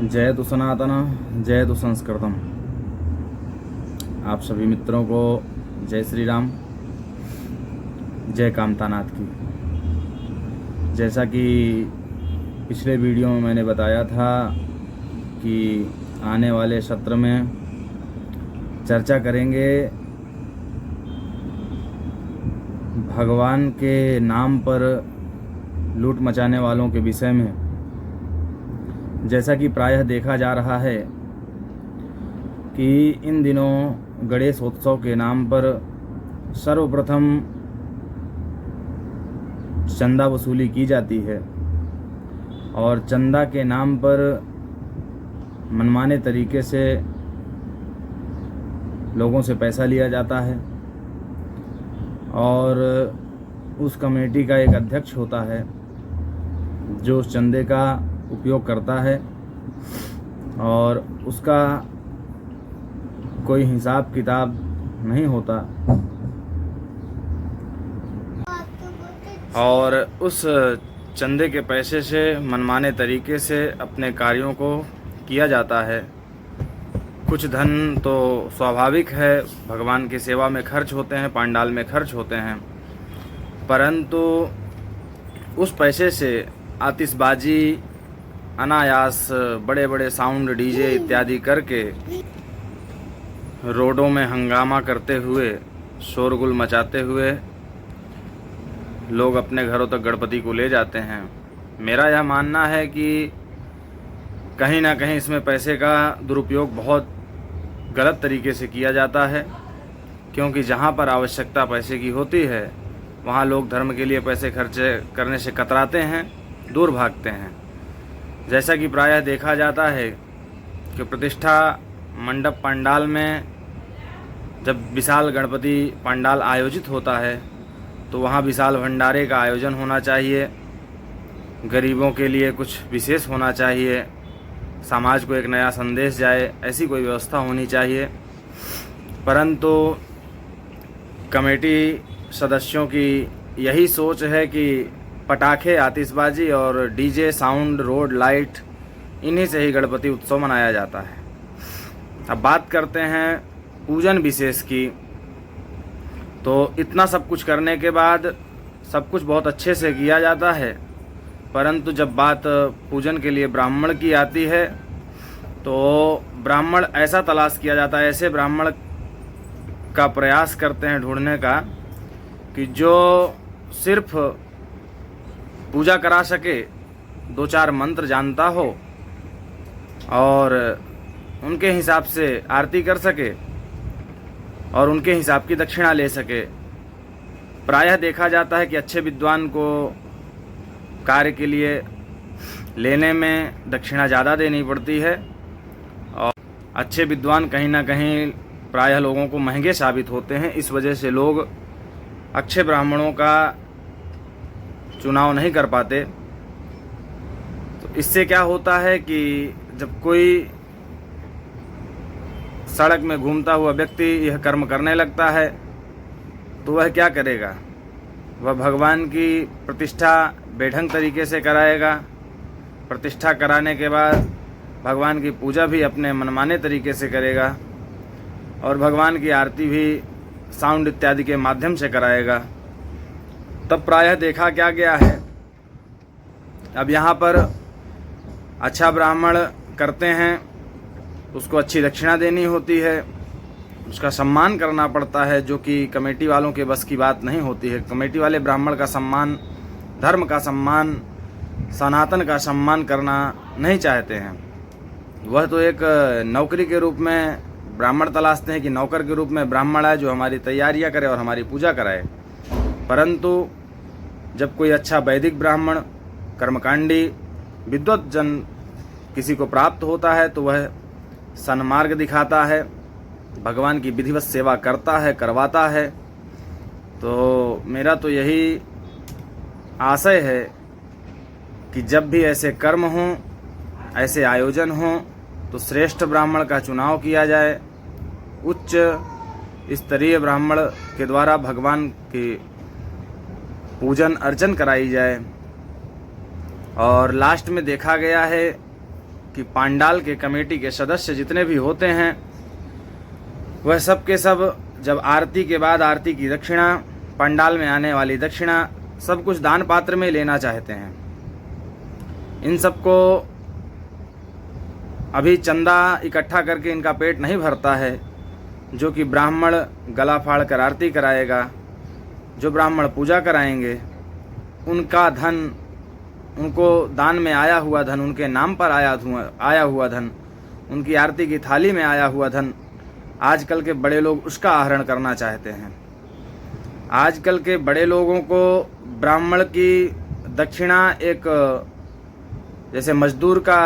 जयतु सनातन जयतु संस्कृतम। आप सभी मित्रों को जय श्री राम, जय कामतानाथ की। जैसा कि पिछले वीडियो में मैंने बताया था कि आने वाले सत्र में चर्चा करेंगे भगवान के नाम पर लूट मचाने वालों के विषय में। जैसा कि प्रायः देखा जा रहा है कि इन दिनों गणेश उत्सव के नाम पर सर्वप्रथम चंदा वसूली की जाती है और चंदा के नाम पर मनमाने तरीके से लोगों से पैसा लिया जाता है और उस कमेटी का एक अध्यक्ष होता है जो उस चंदे का उपयोग करता है और उसका कोई हिसाब किताब नहीं होता और उस चंदे के पैसे से मनमाने तरीके से अपने कार्यों को किया जाता है। कुछ धन तो स्वाभाविक है भगवान की सेवा में खर्च होते हैं, पंडाल में खर्च होते हैं, परंतु उस पैसे से आतिशबाजी, अनायास बड़े बड़े साउंड, डीजे इत्यादि करके रोडों में हंगामा करते हुए, शोरगुल मचाते हुए लोग अपने घरों तक गणपति को ले जाते हैं। मेरा यह मानना है कि कहीं ना कहीं इसमें पैसे का दुरुपयोग बहुत गलत तरीके से किया जाता है, क्योंकि जहाँ पर आवश्यकता पैसे की होती है वहाँ लोग धर्म के लिए पैसे खर्च करने से कतराते हैं, दूर भागते हैं। जैसा कि प्रायः देखा जाता है कि प्रतिष्ठा मंडप पंडाल में जब विशाल गणपति पंडाल आयोजित होता है तो वहाँ विशाल भंडारे का आयोजन होना चाहिए, गरीबों के लिए कुछ विशेष होना चाहिए, समाज को एक नया संदेश जाए, ऐसी कोई व्यवस्था होनी चाहिए। परंतु कमेटी सदस्यों की यही सोच है कि पटाखे, आतिशबाजी और डीजे, साउंड, रोड लाइट, इन्हीं से ही गणपति उत्सव मनाया जाता है। अब बात करते हैं पूजन विशेष की। तो इतना सब कुछ करने के बाद सब कुछ बहुत अच्छे से किया जाता है, परंतु जब बात पूजन के लिए ब्राह्मण की आती है तो ब्राह्मण ऐसा तलाश किया जाता है, ऐसे ब्राह्मण का प्रयास करते हैं ढूंढने का कि जो सिर्फ पूजा करा सके, दो चार मंत्र जानता हो और उनके हिसाब से आरती कर सके और उनके हिसाब की दक्षिणा ले सके। प्रायः देखा जाता है कि अच्छे विद्वान को कार्य के लिए लेने में दक्षिणा ज़्यादा देनी पड़ती है और अच्छे विद्वान कहीं ना कहीं प्रायः लोगों को महंगे साबित होते हैं। इस वजह से लोग अच्छे ब्राह्मणों का चुनाव नहीं कर पाते। तो इससे क्या होता है कि जब कोई सड़क में घूमता हुआ व्यक्ति यह कर्म करने लगता है तो वह क्या करेगा? वह भगवान की प्रतिष्ठा बेढंग तरीके से कराएगा। प्रतिष्ठा कराने के बाद भगवान की पूजा भी अपने मनमाने तरीके से करेगा और भगवान की आरती भी साउंड इत्यादि के माध्यम से कराएगा। तब प्रायः देखा क्या गया है, अब यहाँ पर अच्छा ब्राह्मण करते हैं, उसको अच्छी दक्षिणा देनी होती है, उसका सम्मान करना पड़ता है, जो कि कमेटी वालों के बस की बात नहीं होती है। कमेटी वाले ब्राह्मण का सम्मान, धर्म का सम्मान, सनातन का सम्मान करना नहीं चाहते हैं। वह तो एक नौकरी के रूप में ब्राह्मण तलाशते हैं कि नौकर के रूप में ब्राह्मण आए जो हमारी तैयारियां करे और हमारी पूजा कराए। परंतु जब कोई अच्छा वैदिक ब्राह्मण, कर्मकांडी, विद्वत जन किसी को प्राप्त होता है तो वह सन्मार्ग दिखाता है, भगवान की विधिवत सेवा करता है, करवाता है। तो मेरा तो यही आशय है कि जब भी ऐसे कर्म हों, ऐसे आयोजन हों, तो श्रेष्ठ ब्राह्मण का चुनाव किया जाए, उच्च स्तरीय ब्राह्मण के द्वारा भगवान की पूजन अर्चन कराई जाए। और लास्ट में देखा गया है कि पांडाल के कमेटी के सदस्य जितने भी होते हैं वह सब के सब जब आरती के बाद आरती की दक्षिणा, पंडाल में आने वाली दक्षिणा सब कुछ दान पात्र में लेना चाहते हैं। इन सबको अभी चंदा इकट्ठा करके इनका पेट नहीं भरता है। जो कि ब्राह्मण गला फाड़ कर आरती कराएगा, जो ब्राह्मण पूजा कराएंगे, उनका धन, उनको दान में आया हुआ धन, उनके नाम पर आया हुआ धन, उनकी आरती की थाली में आया हुआ धन, आजकल के बड़े लोग उसका आहरण करना चाहते हैं। आजकल के बड़े लोगों को ब्राह्मण की दक्षिणा एक जैसे मजदूर का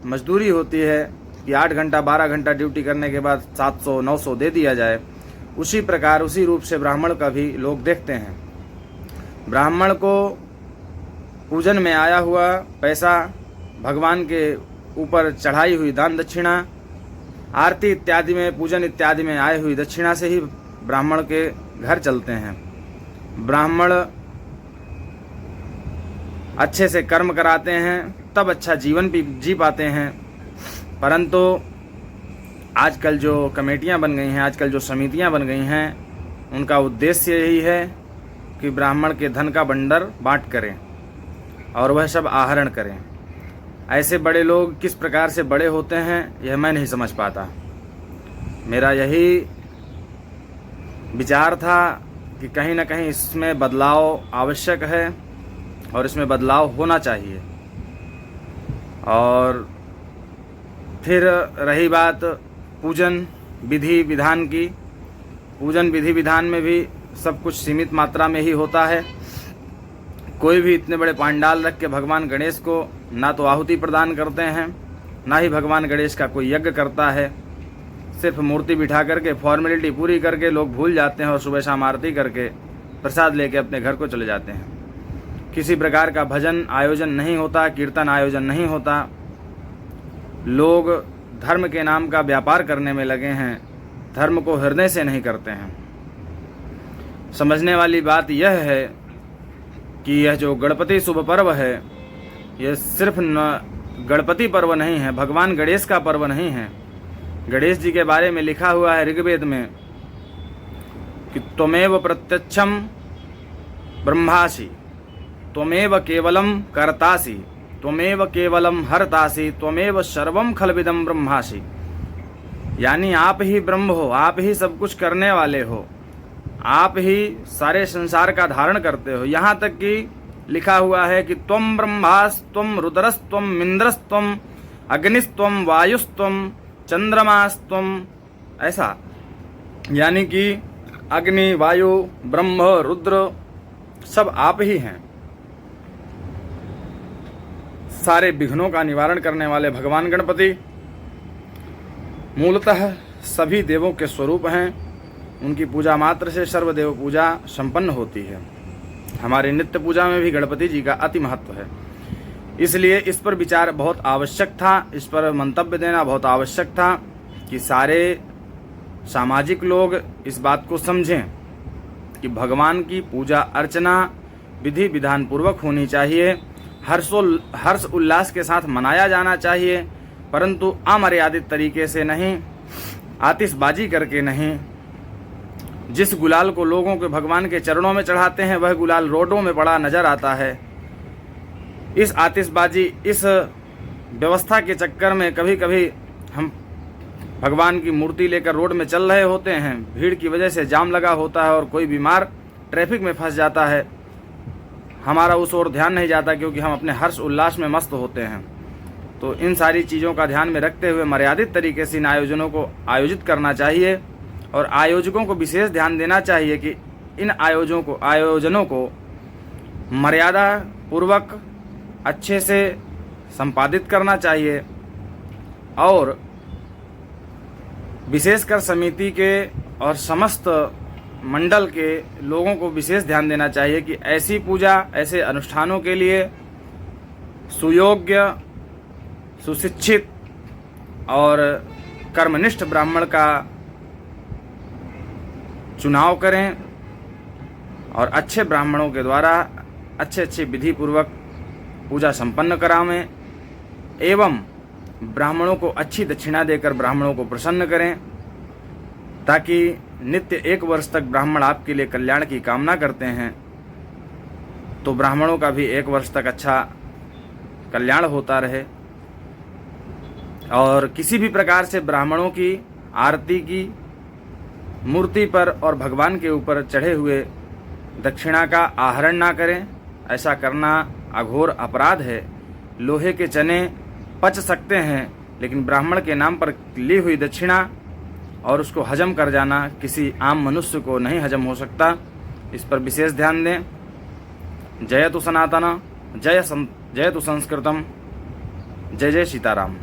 मजदूरी होती है कि 8 घंटा 12 घंटा ड्यूटी करने के बाद 700-900 दे दिया जाए, उसी प्रकार उसी रूप से ब्राह्मण का भी लोग देखते हैं। ब्राह्मण को पूजन में आया हुआ पैसा, भगवान के ऊपर चढ़ाई हुई दान दक्षिणा, आरती इत्यादि में, पूजन इत्यादि में आई हुई दक्षिणा से ही ब्राह्मण के घर चलते हैं। ब्राह्मण अच्छे से कर्म कराते हैं तब अच्छा जीवन भी जी पाते हैं। परंतु आजकल जो कमेटियां बन गई हैं, आजकल जो समितियां बन गई हैं, उनका उद्देश्य यही है कि ब्राह्मण के धन का बंडर बांट करें और वह सब आहरण करें। ऐसे बड़े लोग किस प्रकार से बड़े होते हैं यह मैं नहीं समझ पाता। मेरा यही विचार था कि कहीं ना कहीं इसमें बदलाव आवश्यक है और इसमें बदलाव होना चाहिए। और फिर रही बात पूजन विधि विधान की, पूजन विधि विधान में भी सब कुछ सीमित मात्रा में ही होता है। कोई भी इतने बड़े पांडाल रख के भगवान गणेश को ना तो आहुति प्रदान करते हैं, ना ही भगवान गणेश का कोई यज्ञ करता है। सिर्फ मूर्ति बिठा करके फॉर्मेलिटी पूरी करके लोग भूल जाते हैं और सुबह शाम आरती करके प्रसाद लेके अपने घर को चले जाते हैं। किसी प्रकार का भजन आयोजन नहीं होता, कीर्तन आयोजन नहीं होता। लोग धर्म के नाम का व्यापार करने में लगे हैं, धर्म को हृदय से नहीं करते हैं। समझने वाली बात यह है कि यह जो गणपति शुभ पर्व है, यह सिर्फ गणपति पर्व नहीं है, भगवान गणेश का पर्व नहीं है। गणेश जी के बारे में लिखा हुआ है ऋग्वेद में कि त्वमेव प्रत्यक्षम ब्रह्मासि, त्वमेव केवलम कर्तासि, त्वमेव केवलम हरतासि, त्वमेव सर्वम खलविदम ब्रह्मासि। यानी आप ही ब्रह्म हो, आप ही सब कुछ करने वाले हो, आप ही सारे संसार का धारण करते हो। यहाँ तक कि लिखा हुआ है कि त्वम ब्रह्मास, त्वम रुद्रस, त्वम इंद्रस, त्वम अग्निस, त्वम वायुस, त्वम चंद्रमास, त्वम, ऐसा। यानी कि अग्नि, वायु, ब्रह्म, रुद्र सब आप ही हैं। सारे विघ्नों का निवारण करने वाले भगवान गणपति मूलतः सभी देवों के स्वरूप हैं। उनकी पूजा मात्र से सर्वदेव पूजा संपन्न होती है। हमारी नित्य पूजा में भी गणपति जी का अति महत्व है। इसलिए इस पर विचार बहुत आवश्यक था, इस पर मंतव्य देना बहुत आवश्यक था कि सारे सामाजिक लोग इस बात को समझें कि भगवान की पूजा अर्चना विधि विधान पूर्वक होनी चाहिए, हर्ष उल्लास के साथ मनाया जाना चाहिए, परंतु अमर्यादित तरीके से नहीं, आतिशबाजी करके नहीं। जिस गुलाल को लोगों के भगवान के चरणों में चढ़ाते हैं वह गुलाल रोडों में पड़ा नजर आता है। इस आतिशबाजी, इस व्यवस्था के चक्कर में कभी कभी हम भगवान की मूर्ति लेकर रोड में चल रहे होते हैं, भीड़ की वजह से जाम लगा होता है और कोई बीमार ट्रैफिक में फंस जाता है, हमारा उस ओर ध्यान नहीं जाता क्योंकि हम अपने हर्ष उल्लास में मस्त होते हैं। तो इन सारी चीज़ों का ध्यान में रखते हुए मर्यादित तरीके से इन आयोजनों को आयोजित करना चाहिए और आयोजकों को विशेष ध्यान देना चाहिए कि इन आयोजनों को मर्यादा पूर्वक अच्छे से संपादित करना चाहिए और विशेषकर समिति के और समस्त मंडल के लोगों को विशेष ध्यान देना चाहिए कि ऐसी पूजा, ऐसे अनुष्ठानों के लिए सुयोग्य, सुशिक्षित और कर्मनिष्ठ ब्राह्मण का चुनाव करें और अच्छे ब्राह्मणों के द्वारा अच्छे विधि पूर्वक पूजा संपन्न करावें एवं ब्राह्मणों को अच्छी दक्षिणा देकर ब्राह्मणों को प्रसन्न करें, ताकि नित्य 1 वर्ष तक ब्राह्मण आपके लिए कल्याण की कामना करते हैं, तो ब्राह्मणों का भी 1 वर्ष तक अच्छा कल्याण होता रहे। और किसी भी प्रकार से ब्राह्मणों की आरती की मूर्ति पर और भगवान के ऊपर चढ़े हुए दक्षिणा का आहरण ना करें। ऐसा करना अघोर अपराध है। लोहे के चने पच सकते हैं, लेकिन ब्राह्मण के नाम पर ली हुई दक्षिणा और उसको हजम कर जाना किसी आम मनुष्य को नहीं हजम हो सकता। इस पर विशेष ध्यान दें। जयतु सनातन, जयतु संस्कृतम, जय जय सीताराम।